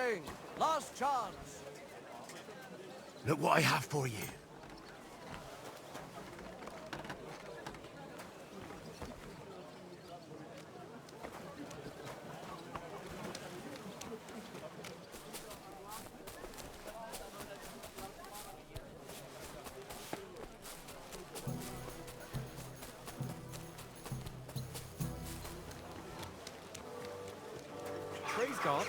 king. Last chance. Look what I have for you. Praise God.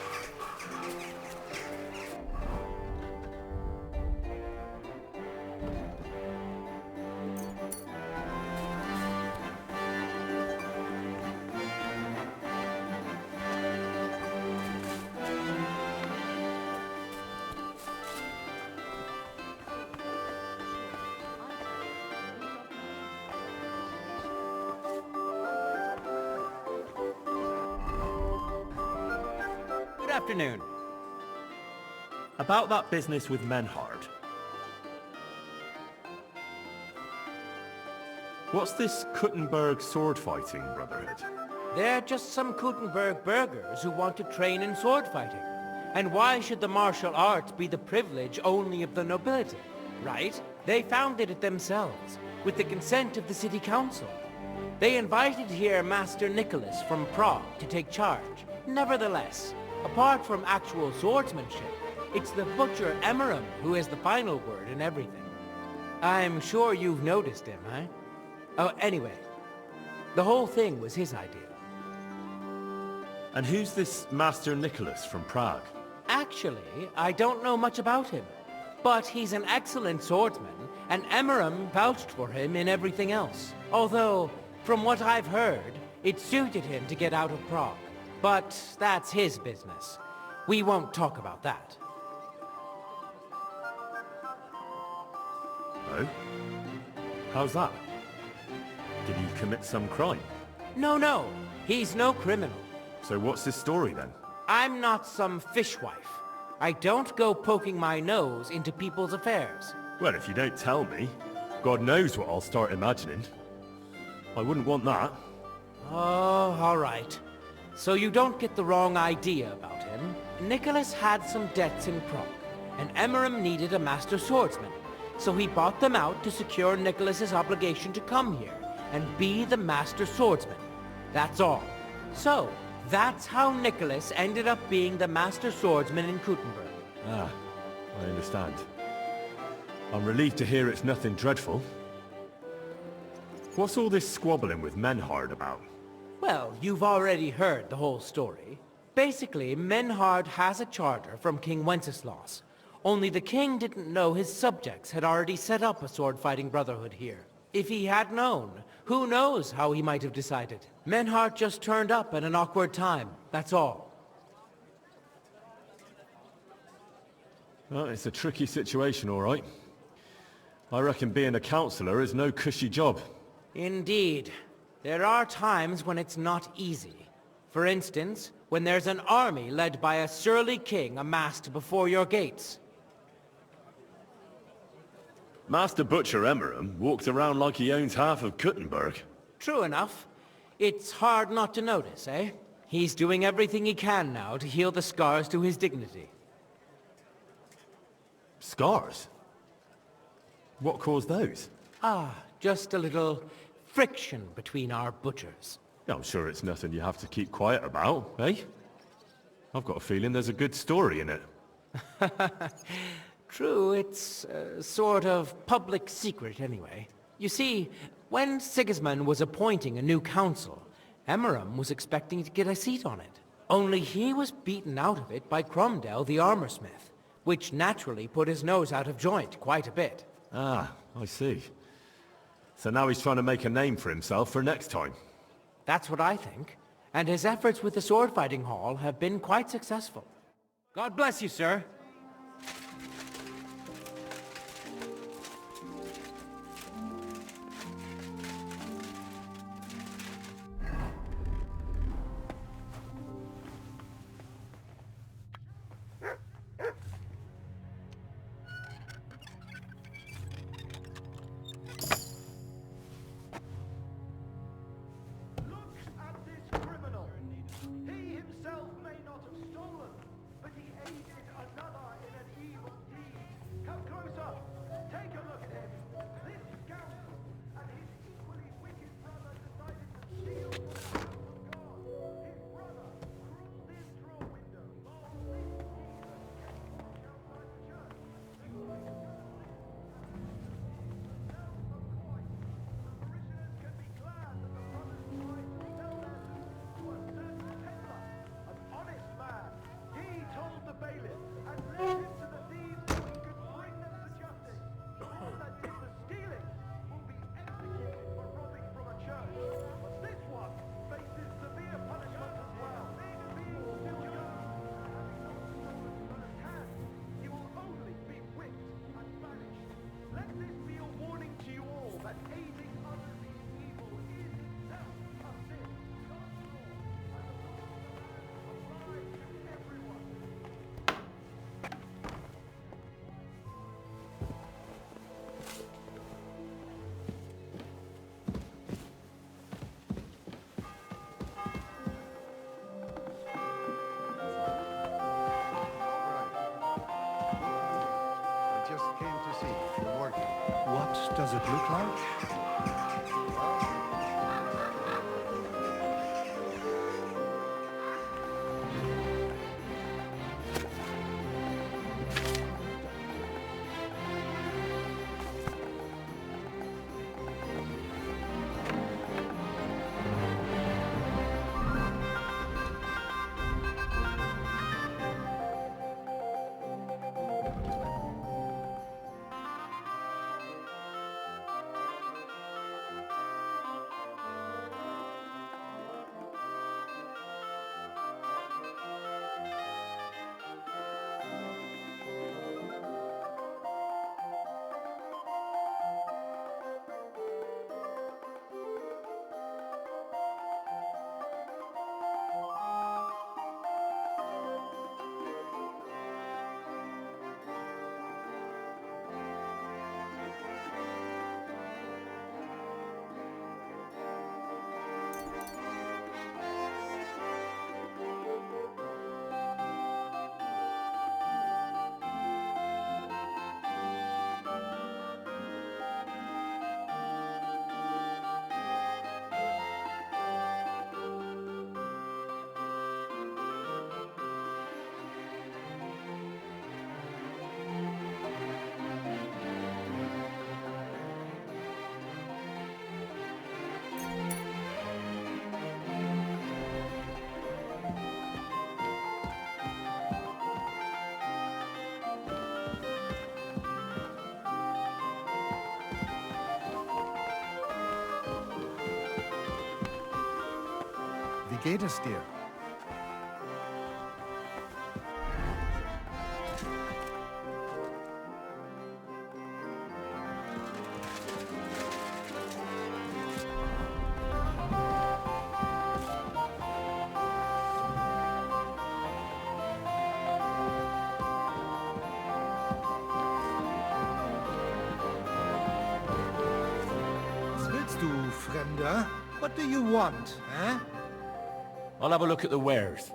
Good afternoon. About that business with Menhard. What's this Kuttenberg sword fighting brotherhood? They're just some Kuttenberg burghers who want to train in sword fighting. And why should the martial arts be the privilege only of the nobility, right? They founded it themselves, with the consent of the city council. They invited here Master Nicholas from Prague to take charge. Nevertheless, apart from actual swordsmanship, it's the butcher Emmeram who has the final word in everything. I'm sure you've noticed him, eh? Oh, anyway, the whole thing was his idea. And who's this Master Nicholas from Prague? Actually, I don't know much about him, but he's an excellent swordsman, and Emmeram vouched for him in everything else. Although, from what I've heard, it suited him to get out of Prague. But that's his business. We won't talk about that. Oh? How's that? Did he commit some crime? No, he's no criminal. So what's his story then? I'm not some fishwife. I don't go poking my nose into people's affairs. Well, if you don't tell me, God knows what I'll start imagining. I wouldn't want that. Oh, all right. So you don't get the wrong idea about him. Nicholas had some debts in Prague, and Emmeram needed a master swordsman. So he bought them out to secure Nicholas's obligation to come here and be the master swordsman. That's all. So, that's how Nicholas ended up being the master swordsman in Kuttenberg. Ah, I understand. I'm relieved to hear it's nothing dreadful. What's all this squabbling with Menhard about? Well, you've already heard the whole story. Basically, Menhard has a charter from King Wenceslas. Only the king didn't know his subjects had already set up a sword-fighting brotherhood here. If he had known, who knows how he might have decided. Menhard just turned up at an awkward time, that's all. Well, it's a tricky situation, all right. I reckon being a councillor is no cushy job. Indeed. There are times when it's not easy. For instance, when there's an army led by a surly king amassed before your gates. Master Butcher Emmeram walked around like he owns half of Kuttenberg. True enough. It's hard not to notice, eh? He's doing everything he can now to heal the scars to his dignity. Scars? What caused those? Just a little friction between our butchers. I'm sure it's nothing you have to keep quiet about, eh? I've got a feeling there's a good story in it. True, it's a sort of public secret anyway. You see, when Sigismund was appointing a new council, Emmeram was expecting to get a seat on it. Only he was beaten out of it by Cromdell the armorsmith, which naturally put his nose out of joint quite a bit. Ah, I see. So now he's trying to make a name for himself for next time. That's what I think. And his efforts with the sword-fighting hall have been quite successful. God bless you, sir. He himself may not have stolen, but he aided just came to see the work. What does it look like? Wie geht es dir? Was willst du, Fremder? What do you want, eh? I'll have a look at the wares.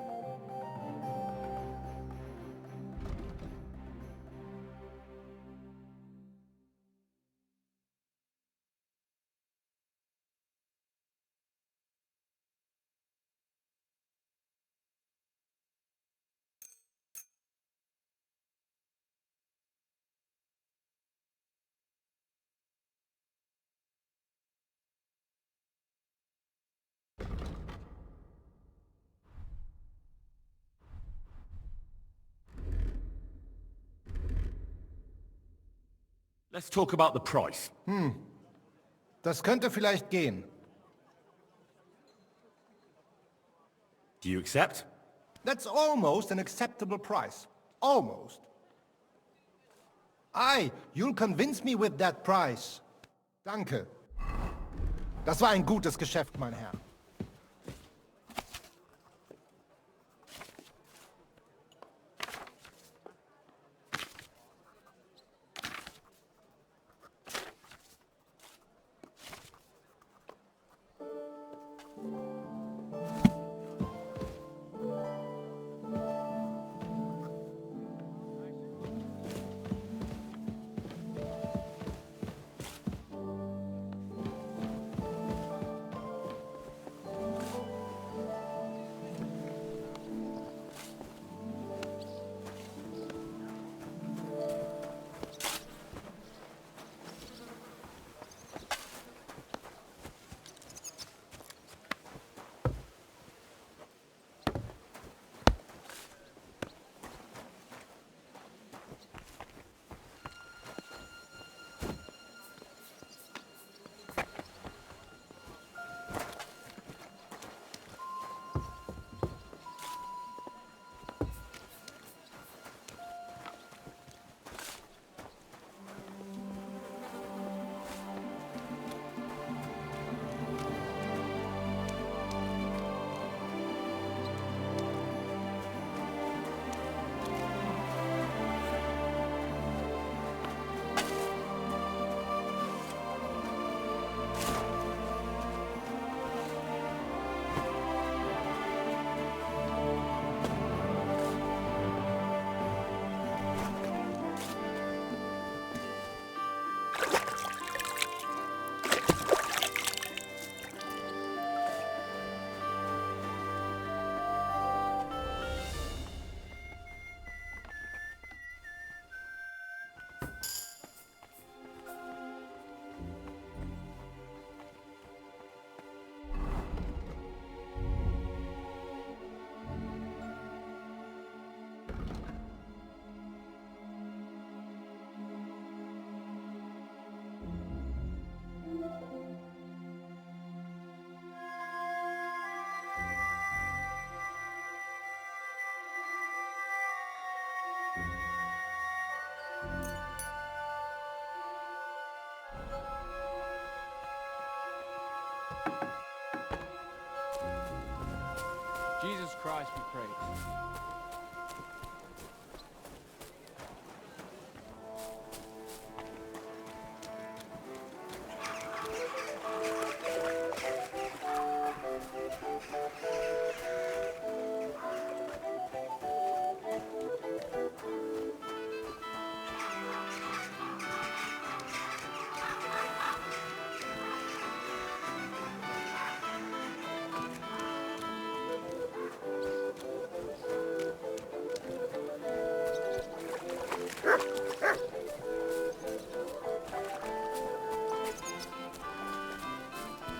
Let's talk about the price. Das könnte vielleicht gehen. Do you accept? That's almost an acceptable price. Almost. Aye, you'll convince me with that price. Danke. Das war ein gutes Geschäft, mein Herr. Christ be praised.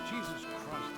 Jesus Christ.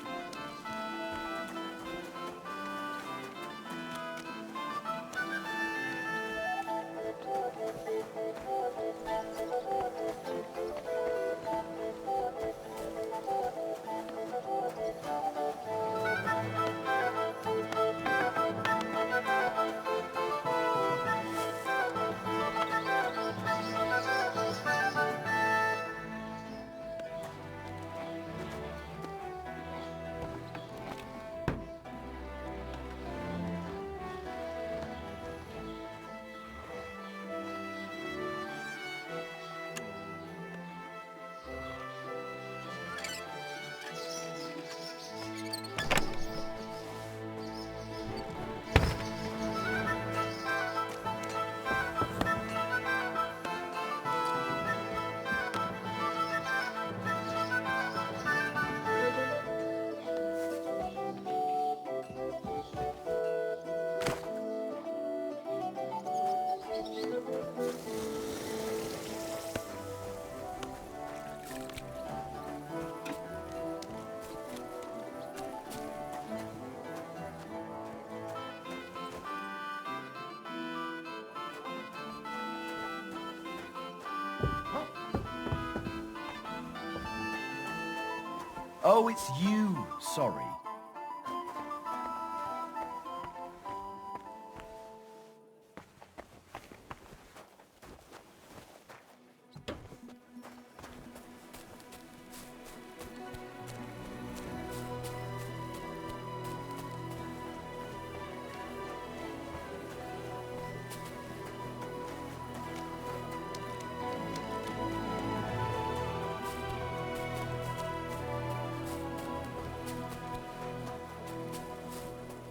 Oh, it's you. Sorry.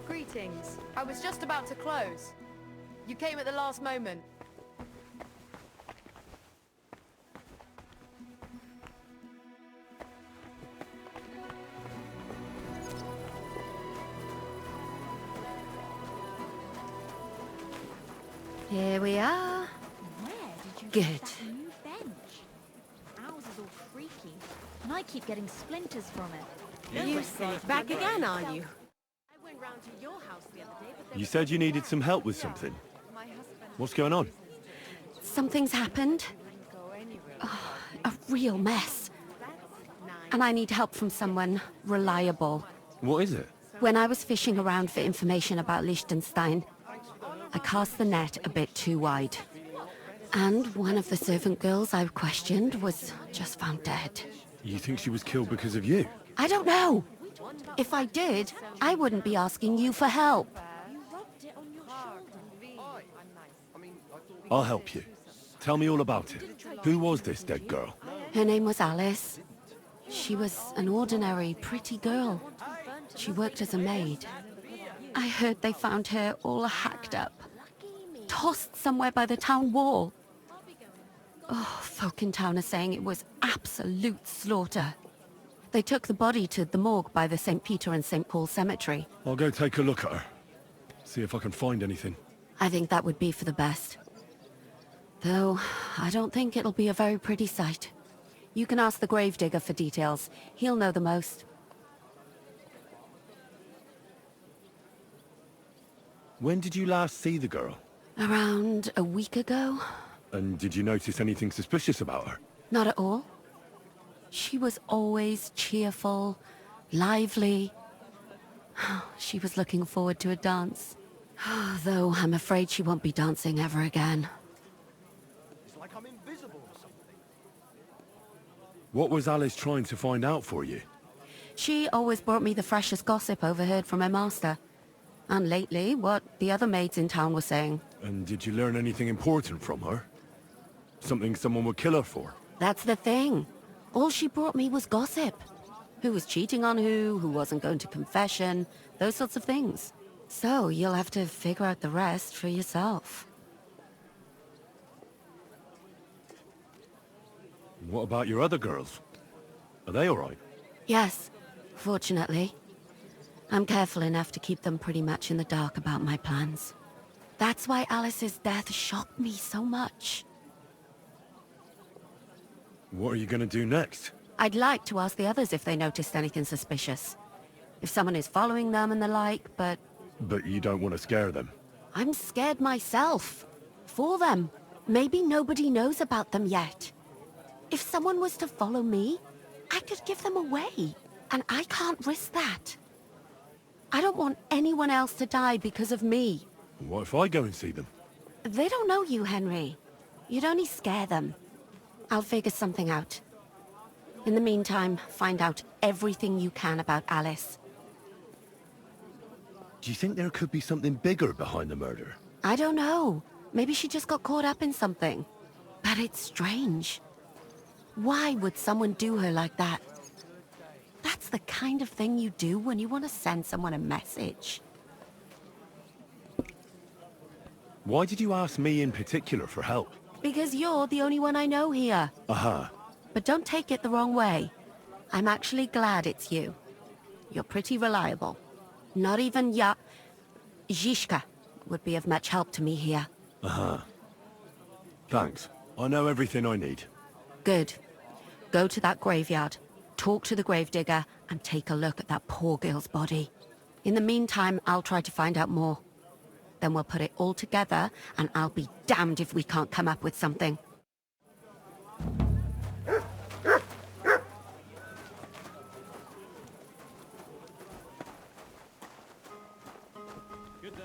Greetings. I was just about to close. You came at the last moment. Here we are. Where did you Good. get that new bench? Ours is all creaky, and I keep getting splinters from it. You silly. Back again, are you? I went round to your house the other day, but You said you needed some help with something. What's going on? something's happened. Oh, a real mess. And I need help from someone reliable. What is it? When I was fishing around for information about Liechtenstein, I cast the net a bit too wide. And one of the servant girls I questioned was just found dead. You think she was killed because of you? I don't know. If I did, I wouldn't be asking you for help. I'll help you. Tell me all about it. Who was this dead girl? Her name was Alice. She was an ordinary, pretty girl. She worked as a maid. I heard they found her all hacked up, tossed somewhere by the town wall. Oh, folk in town are saying it was absolute slaughter. They took the body to the morgue by the St. Peter and St. Paul cemetery. I'll go take a look at her. See if I can find anything. I think that would be for the best. Though, I don't think it'll be a very pretty sight. You can ask the gravedigger for details. He'll know the most. When did you last see the girl? Around a week ago? And did you notice anything suspicious about her? Not at all. She was always cheerful, lively. She was looking forward to a dance. Though I'm afraid she won't be dancing ever again. It's like I'm invisible or something. What was Alice trying to find out for you? She always brought me the freshest gossip overheard from her master. And lately, what the other maids in town were saying. And did you learn anything important from her? Something someone would kill her for? That's the thing. All she brought me was gossip. Who was cheating on who wasn't going to confession, those sorts of things. So you'll have to figure out the rest for yourself. What about your other girls? Are they all right? Yes, fortunately. I'm careful enough to keep them pretty much in the dark about my plans. That's why Alice's death shocked me so much. What are you gonna do next? I'd like to ask the others if they noticed anything suspicious. If someone is following them and the like, but... But you don't want to scare them. I'm scared myself. For them. Maybe nobody knows about them yet. If someone was to follow me, I could give them away. And I can't risk that. I don't want anyone else to die because of me. What if I go and see them? They don't know you, Henry. You'd only scare them. I'll figure something out. In the meantime, find out everything you can about Alice. Do you think there could be something bigger behind the murder? I don't know. Maybe she just got caught up in something. But it's strange. Why would someone do her like that? That's the kind of thing you do when you want to send someone a message. Why did you ask me in particular for help? Because you're the only one I know here. Uh-huh. But don't take it the wrong way. I'm actually glad it's you. You're pretty reliable. Not even Zhishka would be of much help to me here. Uh-huh. Thanks. I know everything I need. Good. Go to that graveyard, talk to the gravedigger, and take a look at that poor girl's body. In the meantime, I'll try to find out more. Then we'll put it all together, and I'll be damned if we can't come up with something. Good day.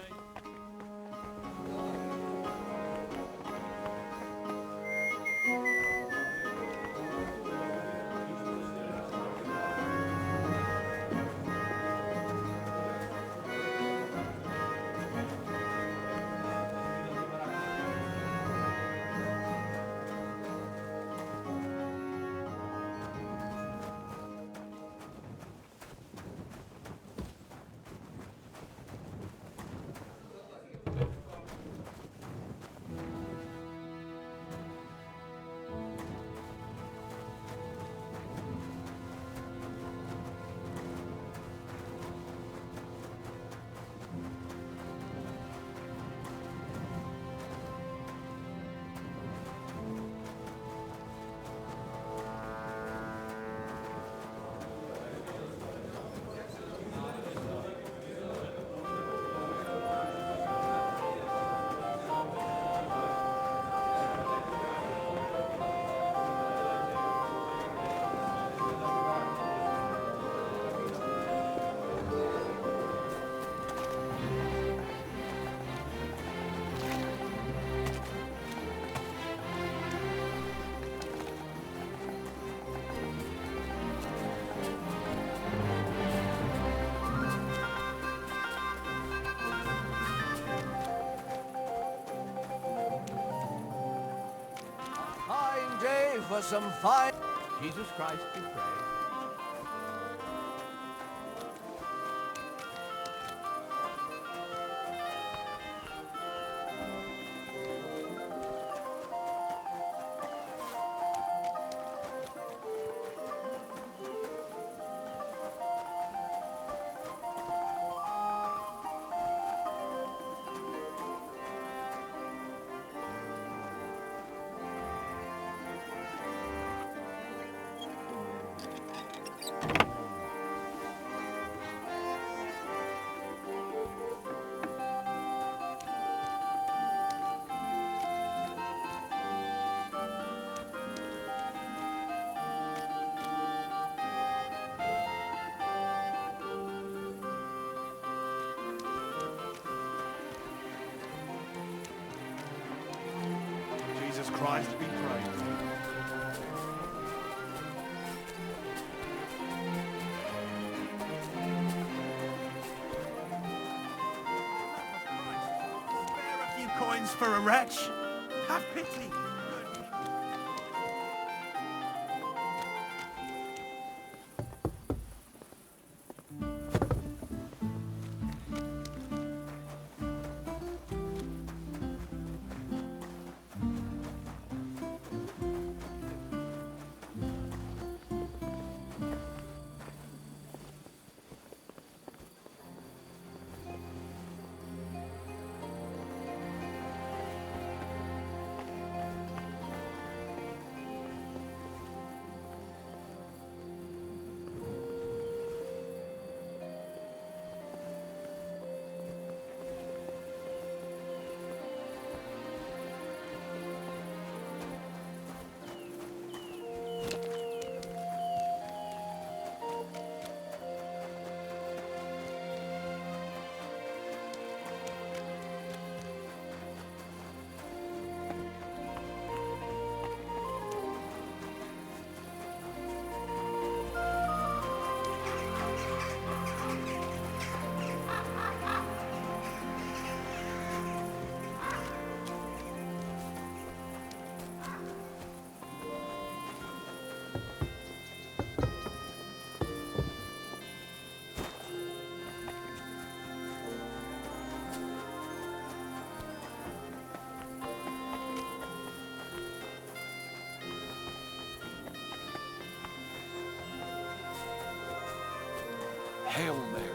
Fine day for some fine... Jesus Christ be praised. Jesus Christ be praised. lines for a wretch. Have pity. Hail Mary.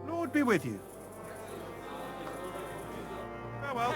Lord be with you. Farewell.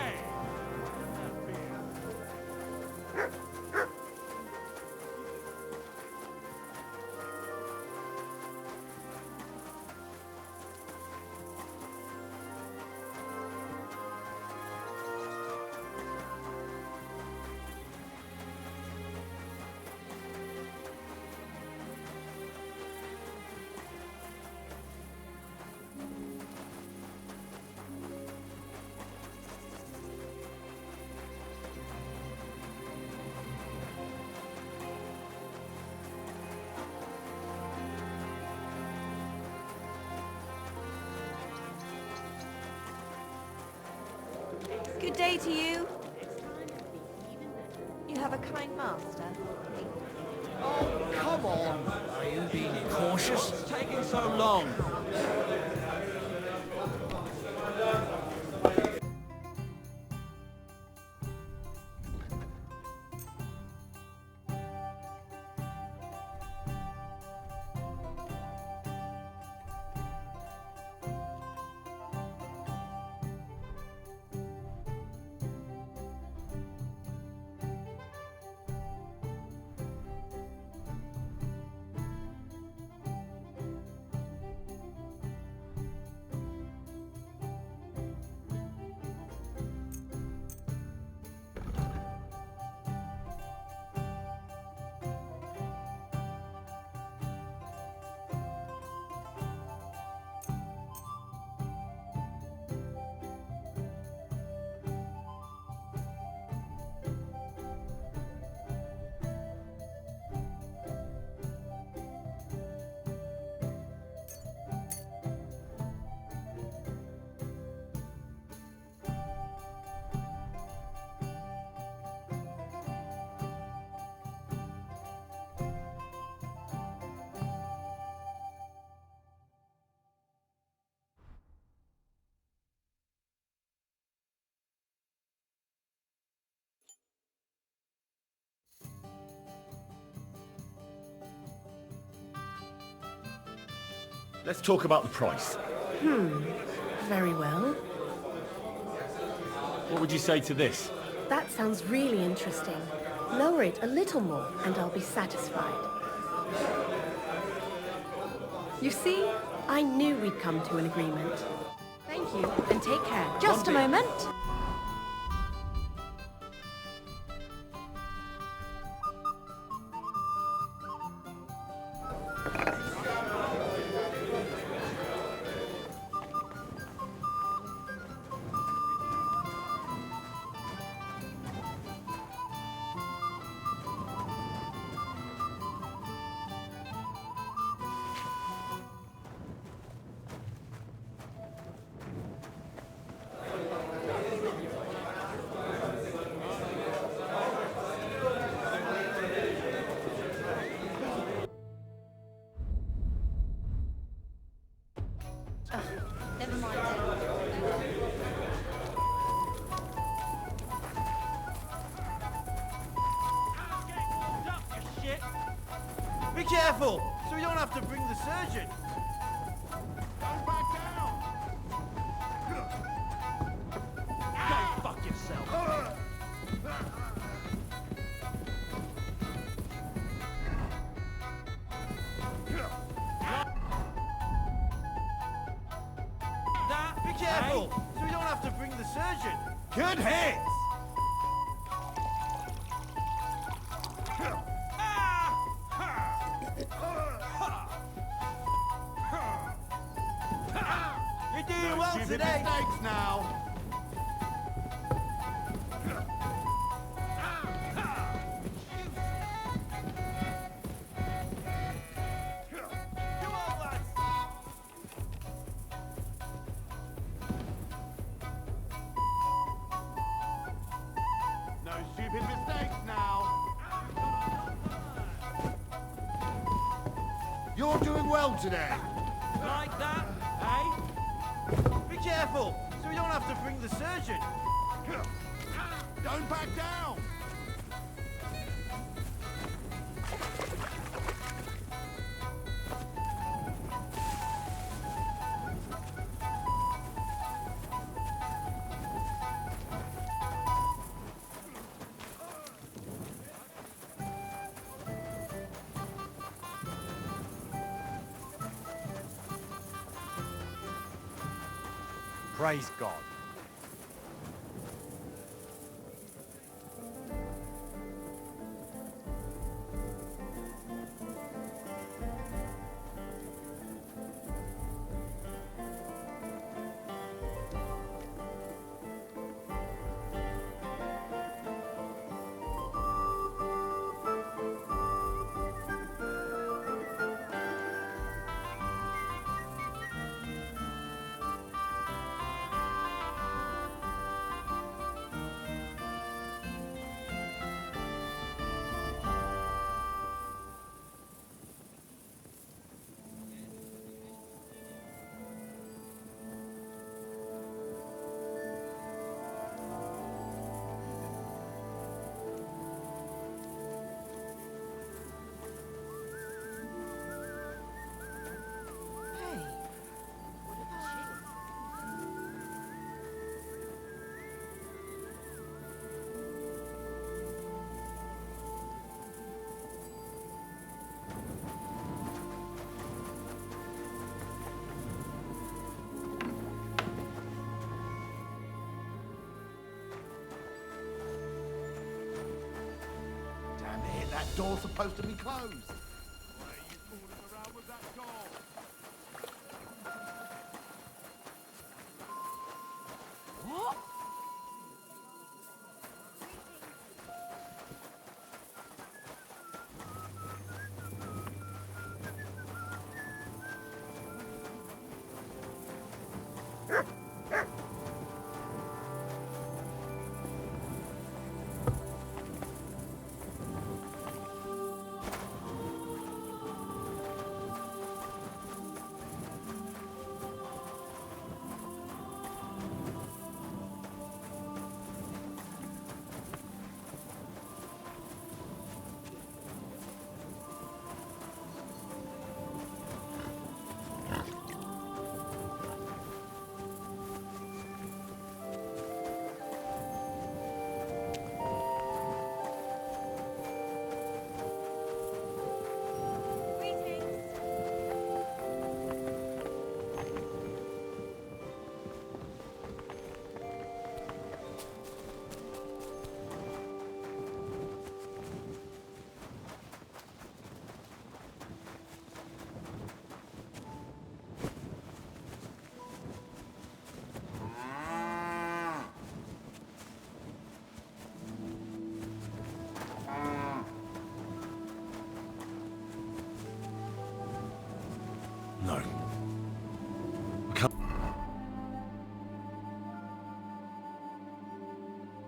Good day to you. You have a kind master. Oh, come on. Are you being cautious? What's taking so long? Let's talk about the price. Very well. What would you say to this? That sounds really interesting. Lower it a little more and I'll be satisfied. You see, I knew we'd come to an agreement. Thank you, and take care. Just a moment. Never mind then. Be careful, so we don't have to bring the surgeon. Don't back down. Go fuck yourself. Be careful, so we don't have to bring the surgeon. Good hits. You're doing well today. Mistakes now. Come on, lads. No stupid mistakes now. You're doing well today. Like that, eh? Be careful, so we don't have to bring the surgeon. Don't back down. Praise God. That door's supposed to be closed. Why are you fooling around with that door? What?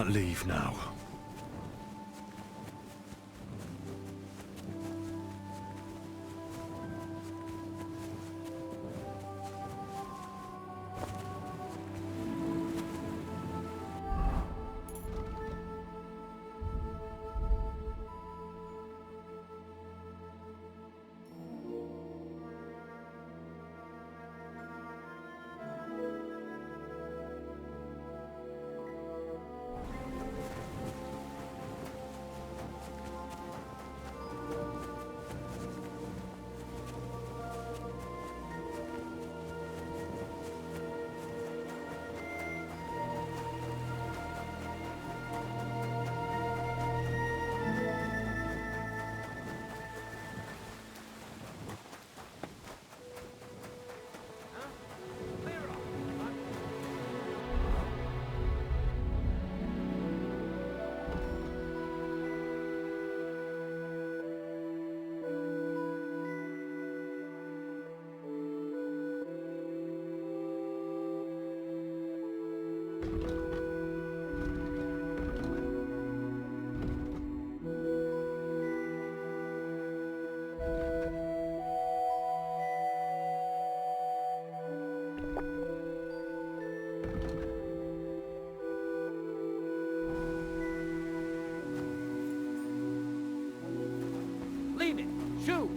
Leave now. Leave it! Shoot!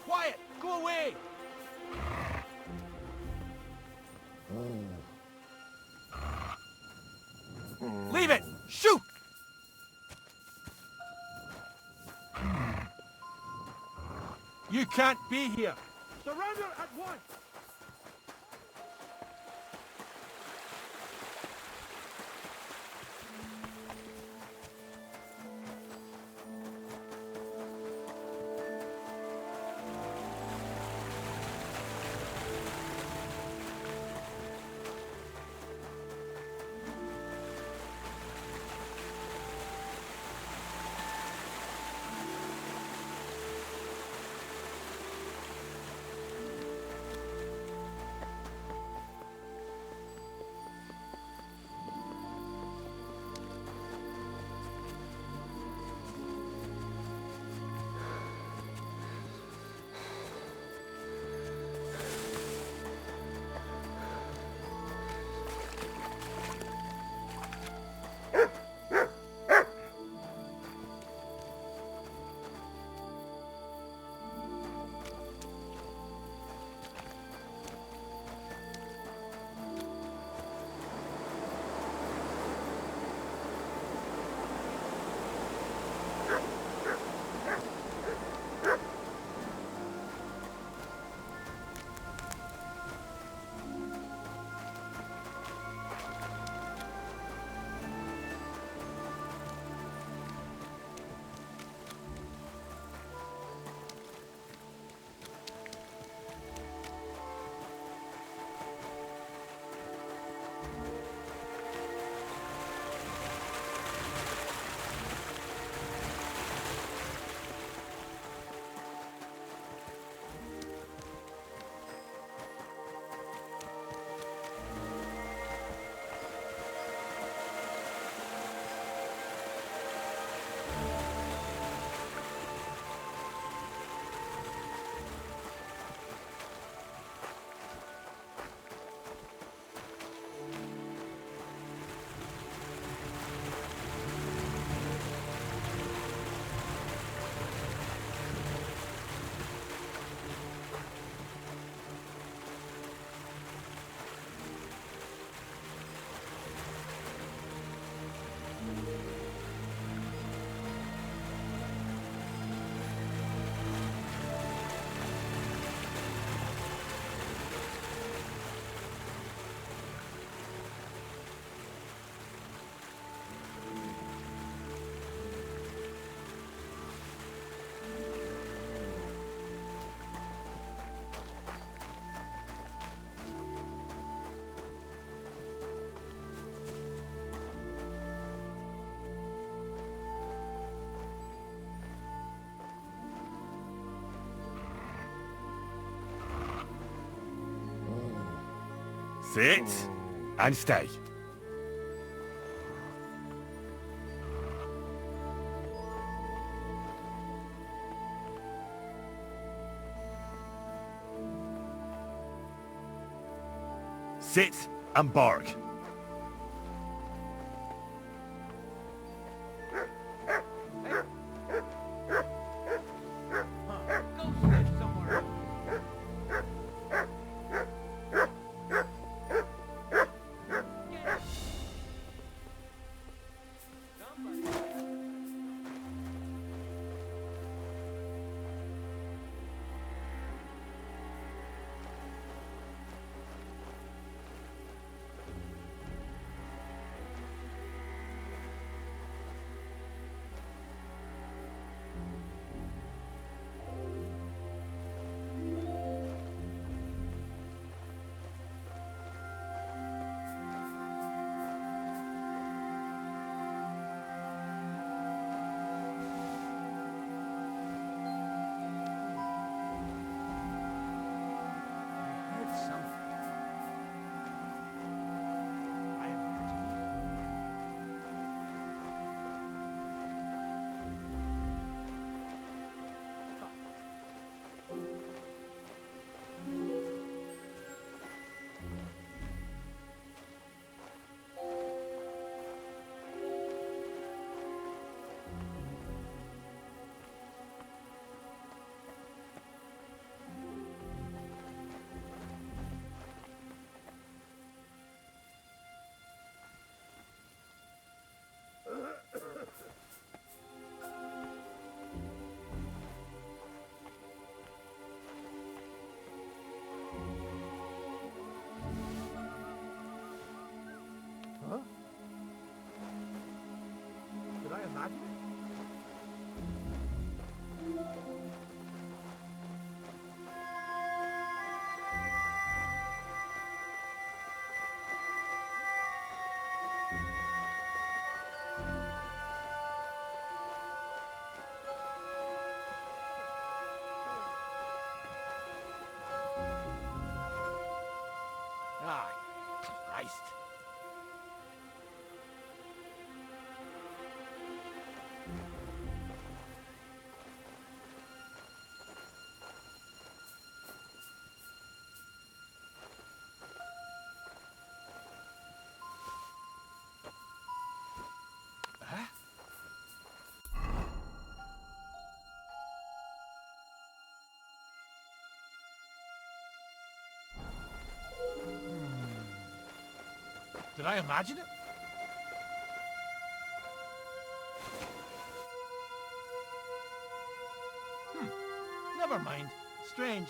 Quiet! Go away! Leave it! Shoot! You can't be here! Surrender at once! Sit and stay. Sit and bark. Did I imagine it? Ah, Christ. Did I imagine it? Never mind. Strange.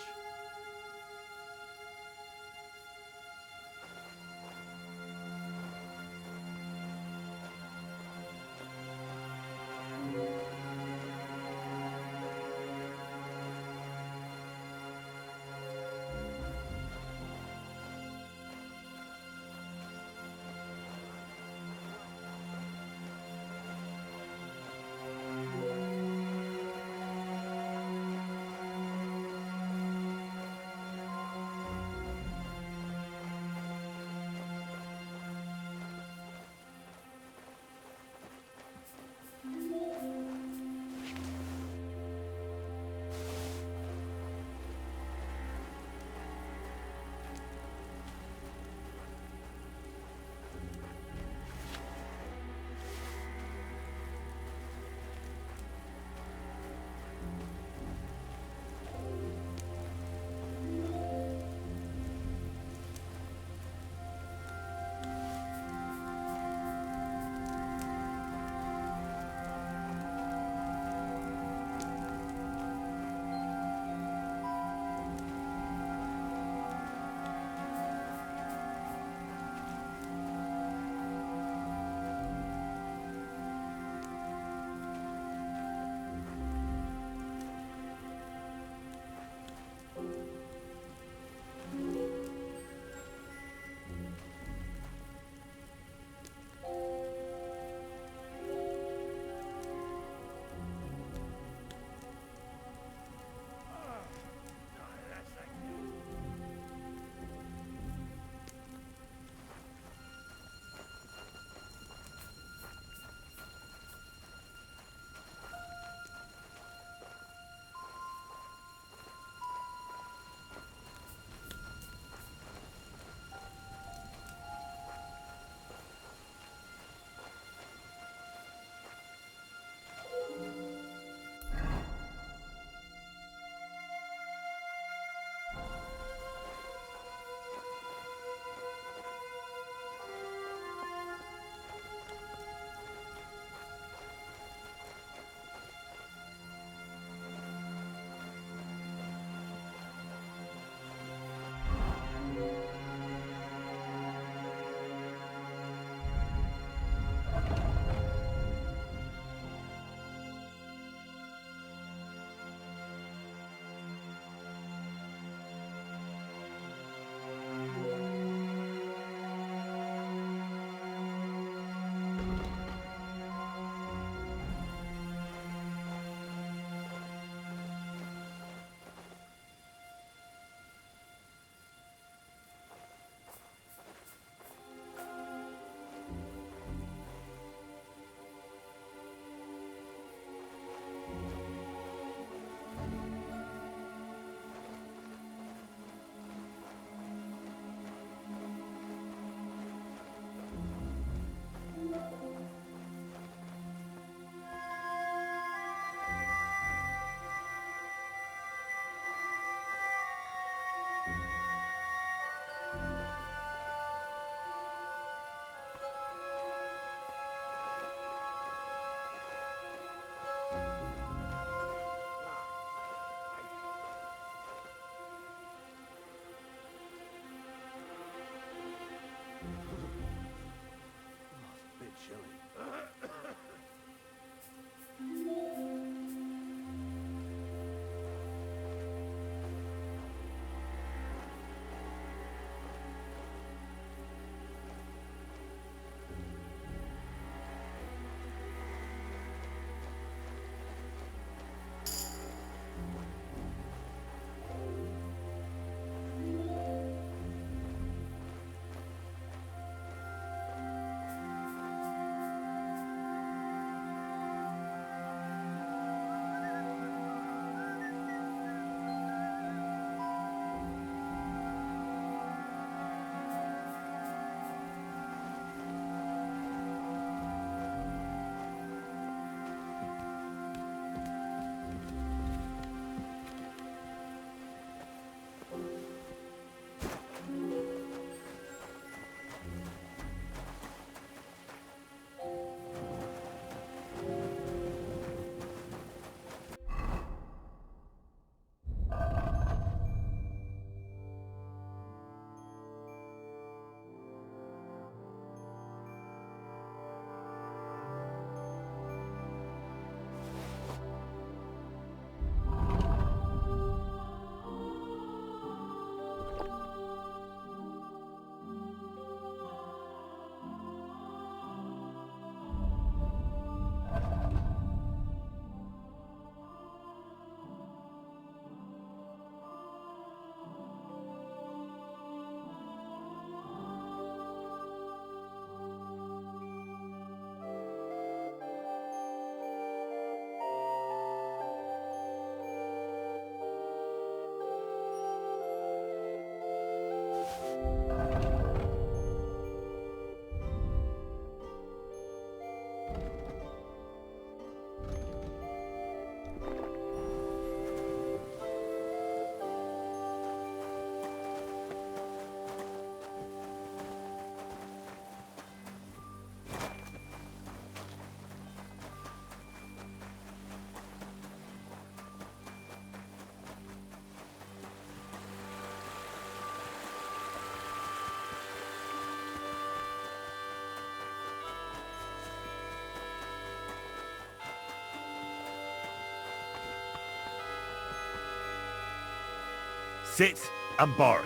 Sit and bark.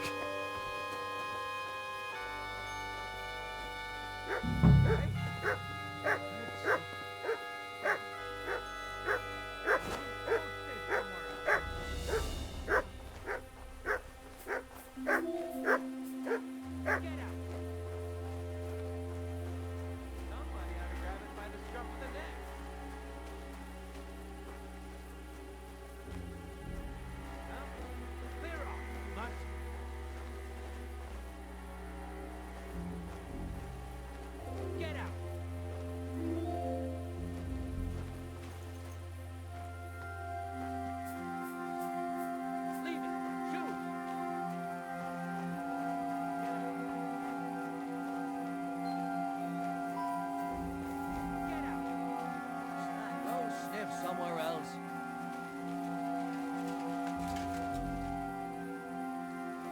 Somewhere else.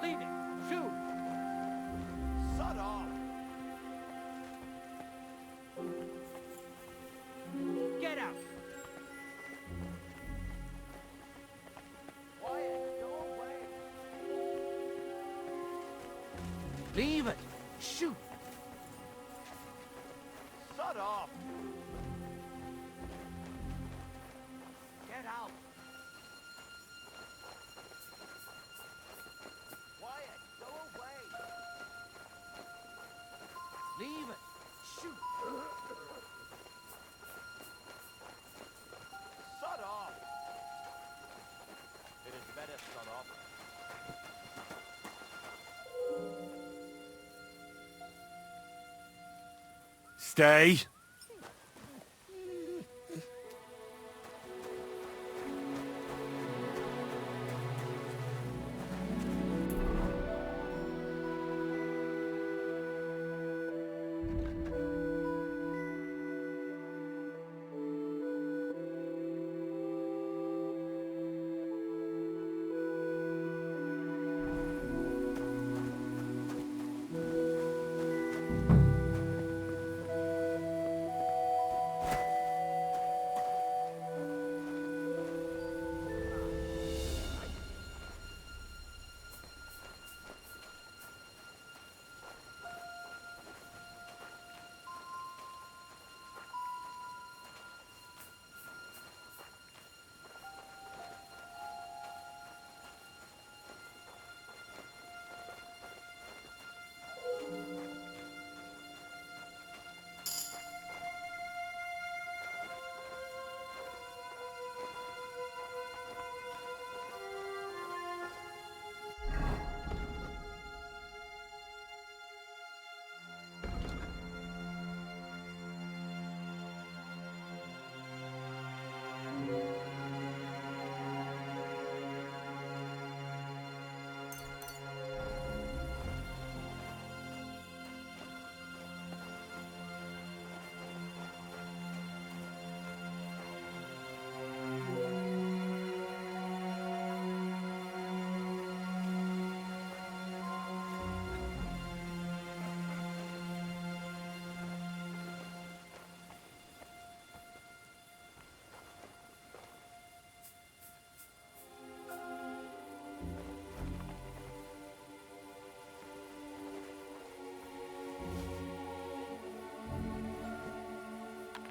Leave it! Shoot! Sod off! Get out! Quiet, go away. Leave it! Shoot! Sod off! Get out. Quiet, go away. Leave it! Shoot! Sod off! It is better sod off. Stay.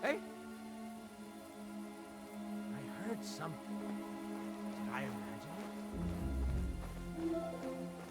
Hey? I heard something. Did I imagine it? The hell with it.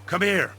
Come here.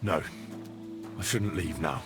No. I shouldn't leave now.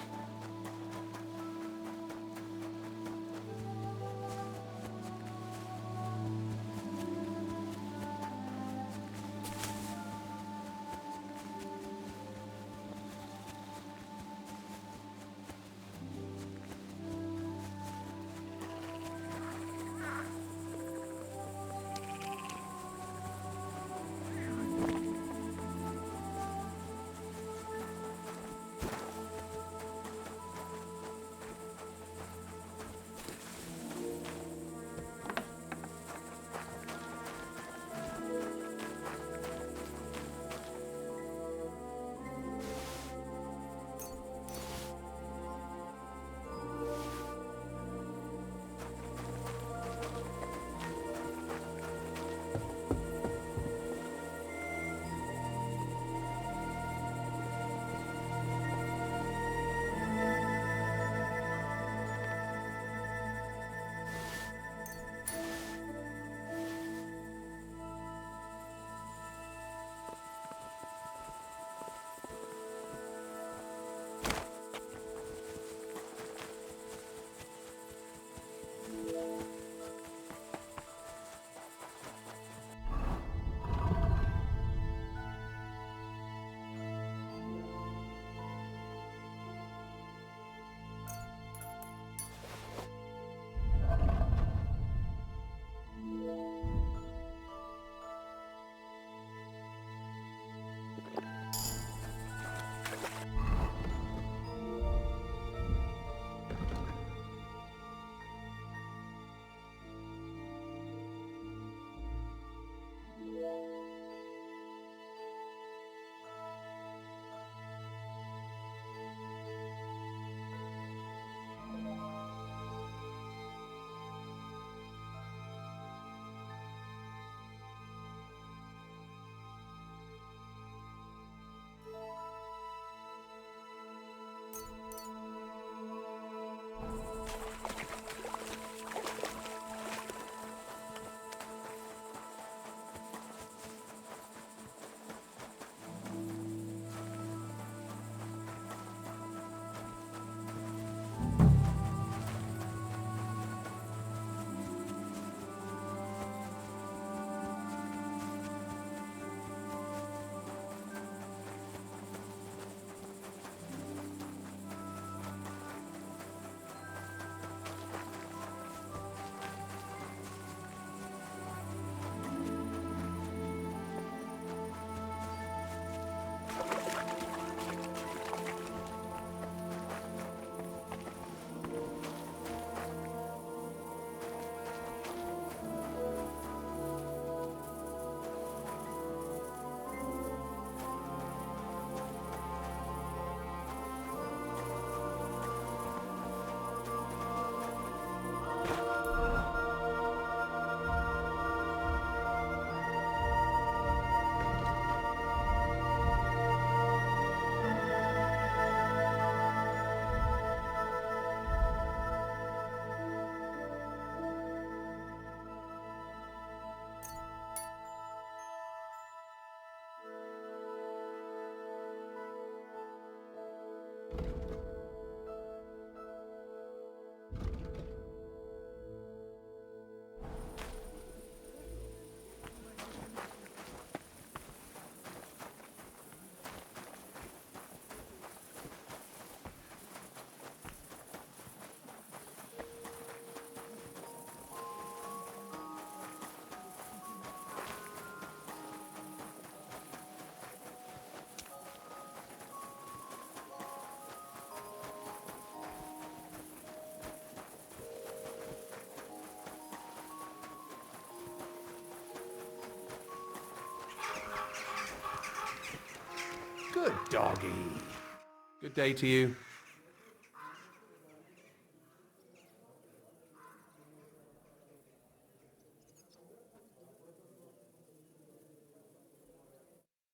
doggy. Good day to you.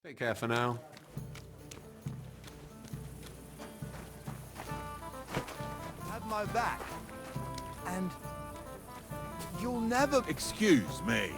Take care for now. Have my back. And you'll never... Excuse me.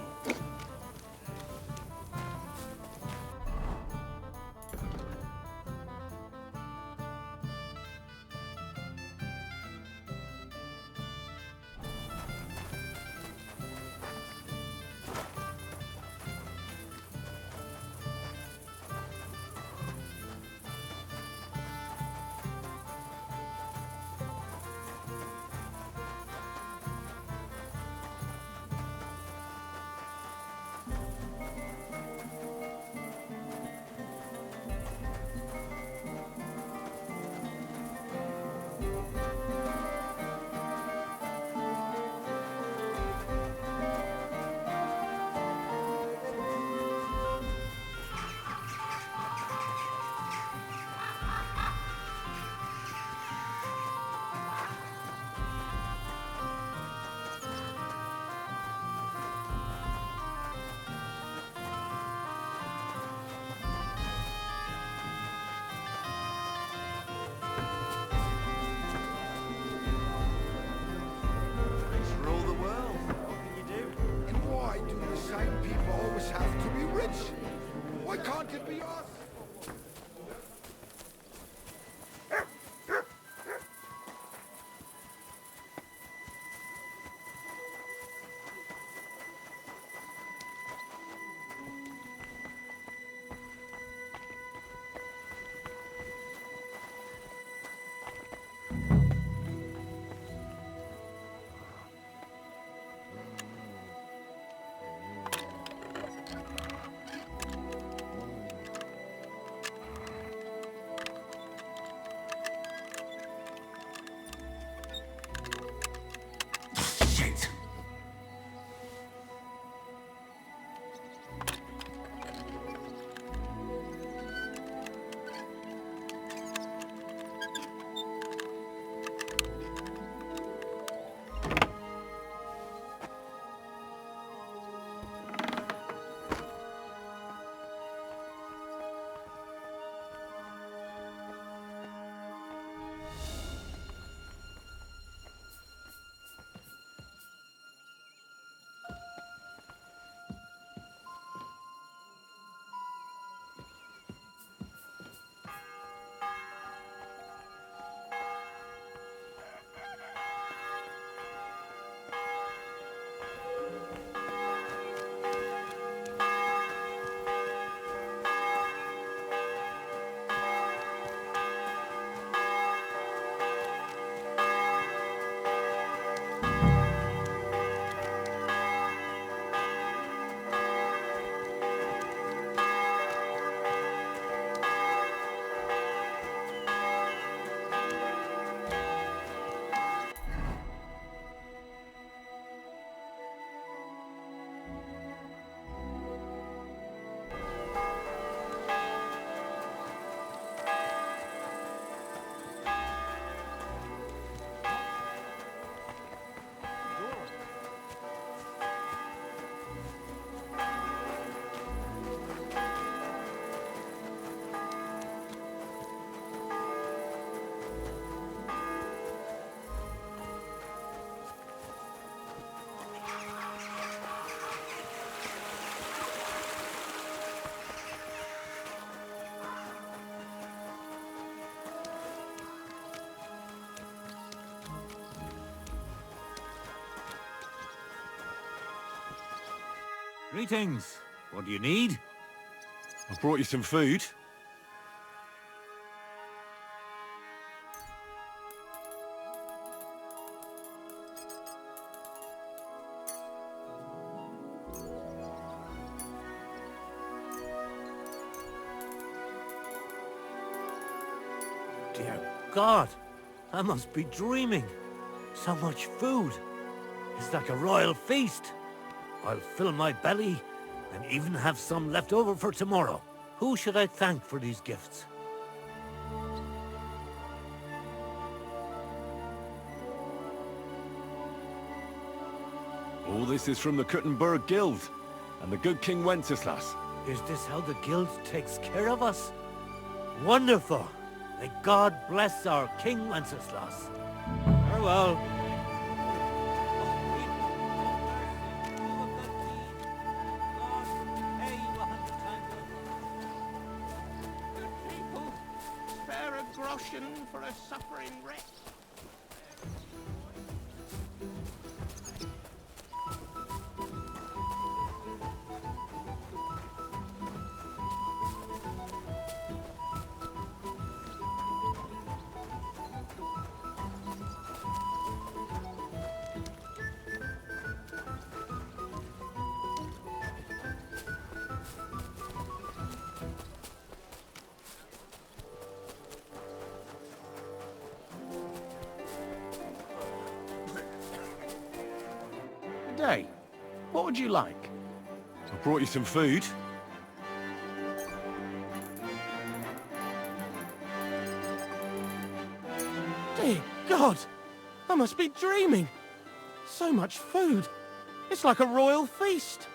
Greetings. What do you need? I brought you some food. Dear God, I must be dreaming. So much food. It's like a royal feast. I'll fill my belly and even have some left over for tomorrow. Who should I thank for these gifts? All this is from the Kuttenberg Guild and the good King Wenceslas. Is this how the guild takes care of us? Wonderful! May God bless our King Wenceslas. Farewell. People, spare a groschen for a suffering wretch. Day, what would you like? I brought you some food. Dear God, I must be dreaming. So much food. It's like a royal feast.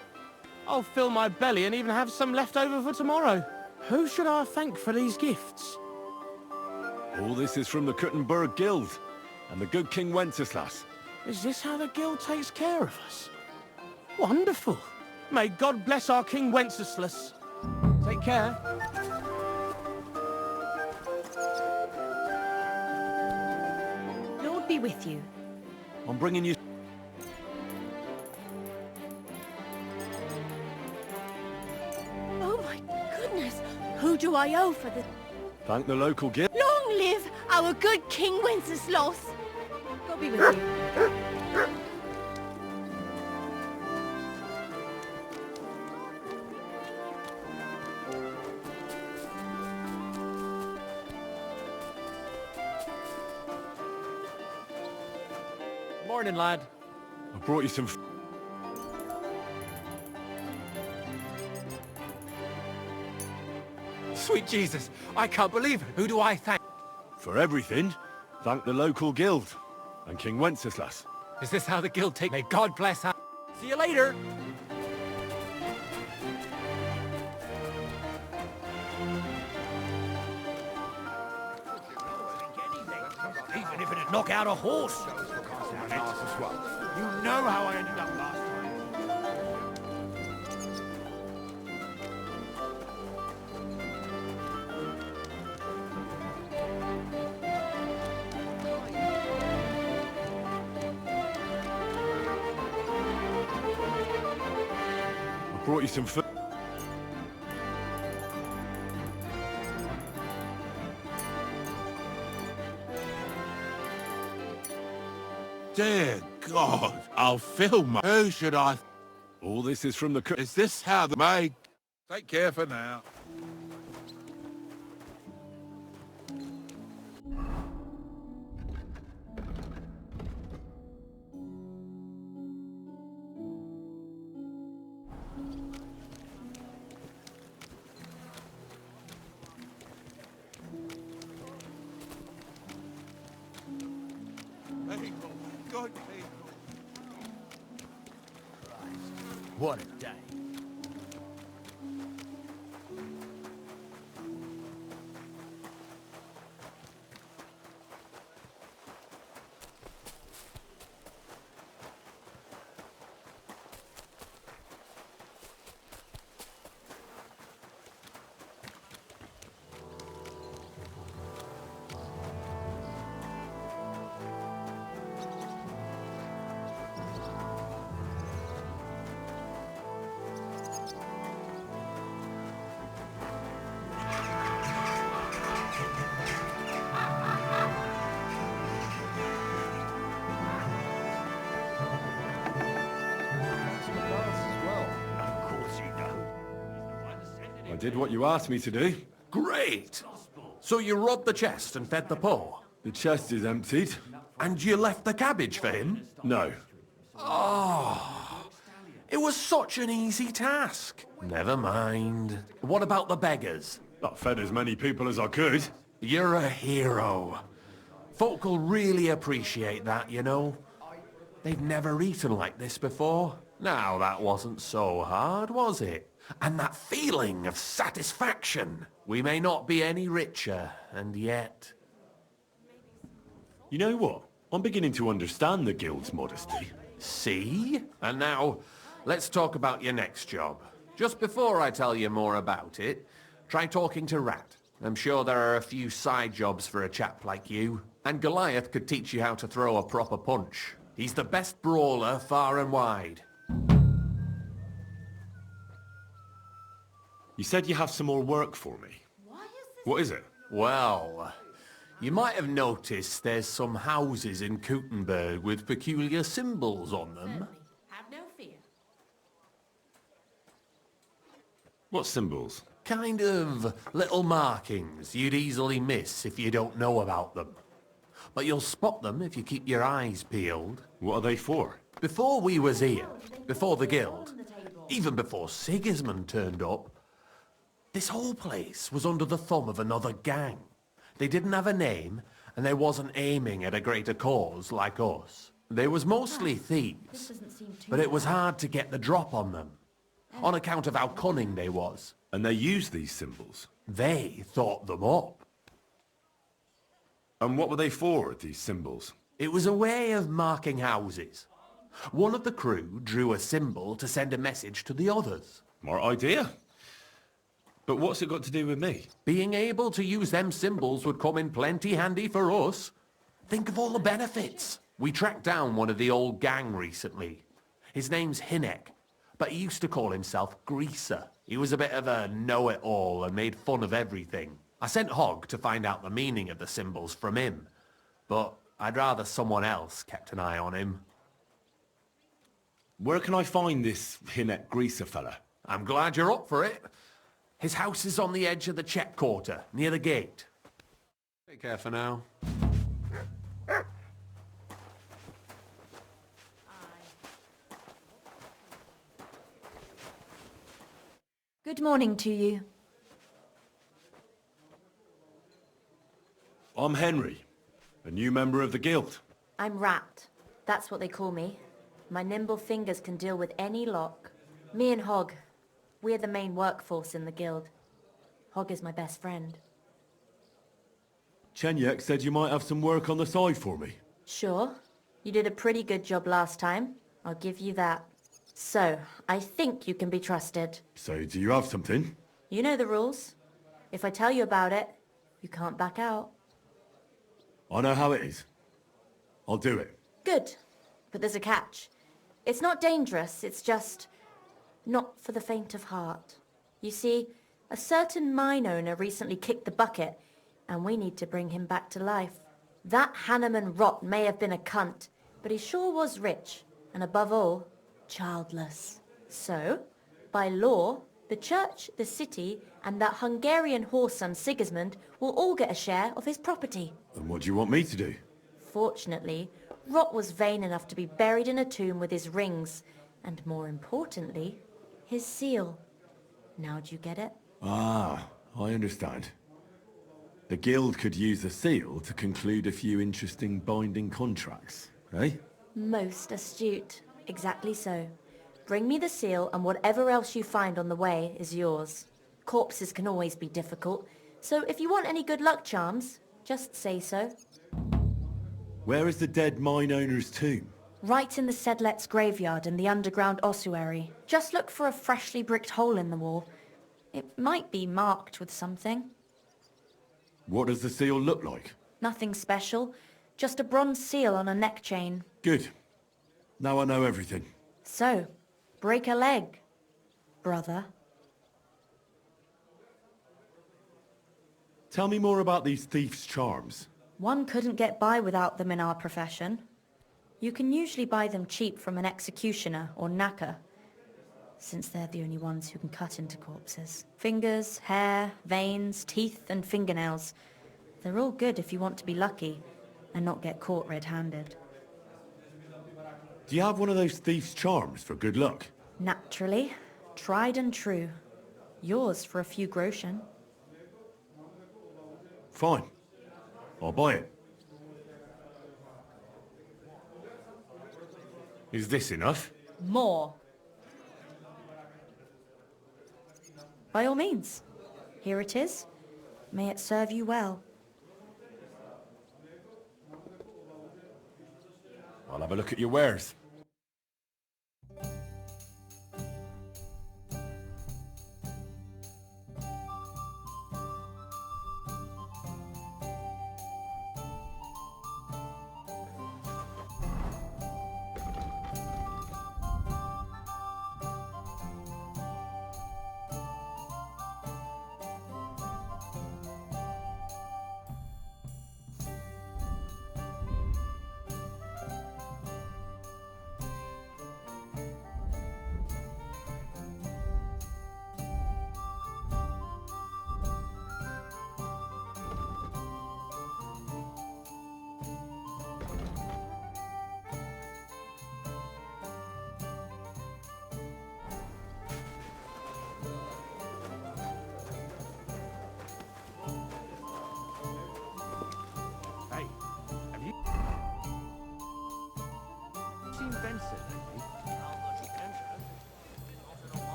I'll fill my belly and even have some left over for tomorrow. Who should I thank for these gifts? All this is from the Kuttenberg Guild and the good King Wenceslas. Is this how the guild takes care of us? Wonderful. May God bless our King Wenceslas. Take care. Lord be with you. I'm bringing you... Oh my goodness! Who do I owe for the... Thank the local guild. Long live our good King Wenceslas! God be with you. Morning, lad. I brought you some... Sweet Jesus, I can't believe it. Who do I thank? For everything, thank the local guild and King Wenceslas. Is this how the guild take? May God bless us. See you later. Even if it'd knock out a horse. You know how I ended up last time. I brought you some food. Dear God, I'll film my... Who should I... All this is from the... Is this how the... May... Take care for now. People, good people. What a day. I did what you asked me to do. Great. So you robbed the chest and fed the poor? The chest is emptied. And you left the cabbage for him? No. Oh, it was such an easy task. Never mind. What about the beggars? I fed as many people as I could. You're a hero. Folk will really appreciate that, you know. They've never eaten like this before. Now, that wasn't so hard, was it? And that feeling of satisfaction. We may not be any richer, and yet... You know what? I'm beginning to understand the guild's modesty. See? And now, let's talk about your next job. Just before I tell you more about it, try talking to Rat. I'm sure there are a few side jobs for a chap like you. And Goliath could teach you how to throw a proper punch. He's the best brawler far and wide. You said you have some more work for me. What is it? Well, you might have noticed there's some houses in Kuttenberg with peculiar symbols on them. Have no fear. What symbols? Kind of little markings you'd easily miss if you don't know about them. But you'll spot them if you keep your eyes peeled. What are they for? Before we was here, before the guild, even before Sigismund turned up, this whole place was under the thumb of another gang. They didn't have a name, and they wasn't aiming at a greater cause like us. They was mostly thieves, but it was hard to get the drop on them, on account of how cunning they was. And they used these symbols? They thought them up. And what were they for, these symbols? It was a way of marking houses. One of the crew drew a symbol to send a message to the others. Smart idea. But what's it got to do with me? Being able to use them symbols would come in plenty handy for us. Think of all the benefits. We tracked down one of the old gang recently. His name's Chenyek, but he used to call himself Greaser. He was a bit of a know-it-all and made fun of everything. I sent Hogg to find out the meaning of the symbols from him, but I'd rather someone else kept an eye on him. Where can I find this Chenyek Greaser fella? I'm glad you're up for it. His house is on the edge of the check quarter, near the gate. Take care for now. Good morning to you. I'm Henry, a new member of the guild. I'm Rat. That's what they call me. My nimble fingers can deal with any lock. Me and Hogg, we're the main workforce in the guild. Hogg is my best friend. Chenyek said you might have some work on the side for me. Sure. You did a pretty good job last time. I'll give you that. So, I think you can be trusted. So, do you have something? You know the rules. If I tell you about it, you can't back out. I know how it is. I'll do it. Good. But there's a catch. It's not dangerous, it's just not for the faint of heart. You see, a certain mine owner recently kicked the bucket, and we need to bring him back to life. That Hanneman rot may have been a cunt, but he sure was rich, and above all, childless. So, by law, the church, the city, and that Hungarian whoreson Sigismund will all get a share of his property. And what do you want me to do? Fortunately, Rot was vain enough to be buried in a tomb with his rings, and more importantly, his seal. Now do you get it? Ah, I understand. The guild could use the seal to conclude a few interesting binding contracts, eh? Most astute. Exactly so. Bring me the seal, and whatever else you find on the way is yours. Corpses can always be difficult, so if you want any good luck charms, just say so. Where is the dead mine owner's tomb? Right in the Sedlet's graveyard in the underground ossuary. Just look for a freshly bricked hole in the wall. It might be marked with something. What does the seal look like? Nothing special. Just a bronze seal on a neck chain. Good. Now I know everything. So, break a leg, brother. Tell me more about these thieves' charms. One couldn't get by without them in our profession. You can usually buy them cheap from an executioner or knacker, since they're the only ones who can cut into corpses. Fingers, hair, veins, teeth, and fingernails. They're all good if you want to be lucky and not get caught red-handed. Do you have one of those thieves' charms for good luck? Naturally. Tried and true. Yours for a few groschen. Fine. I'll buy it. Is this enough? More. By all means. Here it is. May it serve you well. I'll have a look at your wares.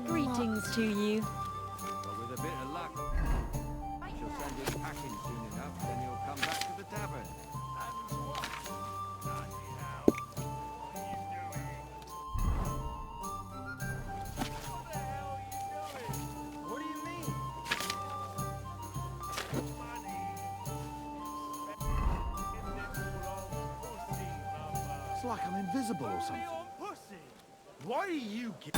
Greetings to you. But with a bit of luck, she'll send it packing soon enough, then you'll come back to the tavern. What do you mean? It's like I'm invisible or something. Why do you get...